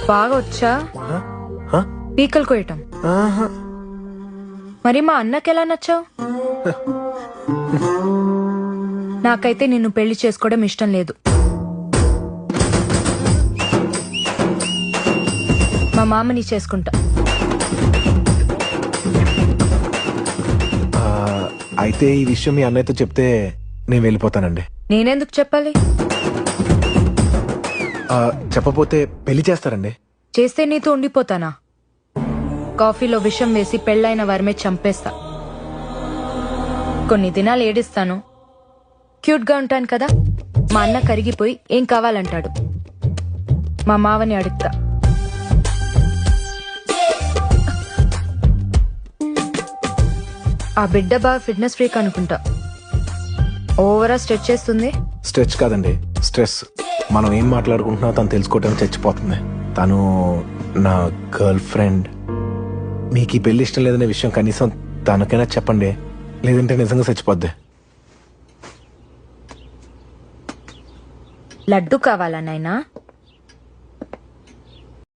బాగా వచ్చా హ? పీకలు కోయటం. ఆహా. మరి మా అన్నకి ఎలా నచ్చావు? నాకైతే నిన్ను పెళ్లి చేసుకోవడం ఇష్టం లేదు. మా మామని చేసుకుంటా. ఆ, అయితే ఈ విషయం మీ అన్నయ్యతో చెప్తే నేను వెళ్ళిపోతానండి. నేనెందుకు చెప్పాలి? చెప్పపోతే పెళ్లి చేస్తారండి. చేస్తే నీతో ఉండిపోతానా? కాఫీలో విషం వేసి పెళ్ళైన వారమే చంపేస్తా. కొన్ని దినాలు ఏడిస్తాను, క్యూట్ గా ఉంటాను కదా. మా అన్న కరిగిపోయి ఏం కావాలంటాడు. మా మావని అడుగుతా. ఆ బిడ్డ బాగా ఫిట్నెస్ ఫ్రీక్ అనుకుంటా. ఓవరా స్ట్రెచ్ చేస్తుంది. స్ట్రెచ్ కాదండి, స్ట్రెస్. మనం ఏం మాట్లాడుకుంటున్నా తను తెలుసుకోవటానికి చచ్చిపోతుంది. తను నా గర్ల్ ఫ్రెండ్. మీకు ఈ పెళ్లి ఇష్టం లేదనే విషయం కనీసం తనకైనా చెప్పండి, లేదంటే నిజంగా చచ్చిపోద్ది. లడ్డు కావాలా నాయనా?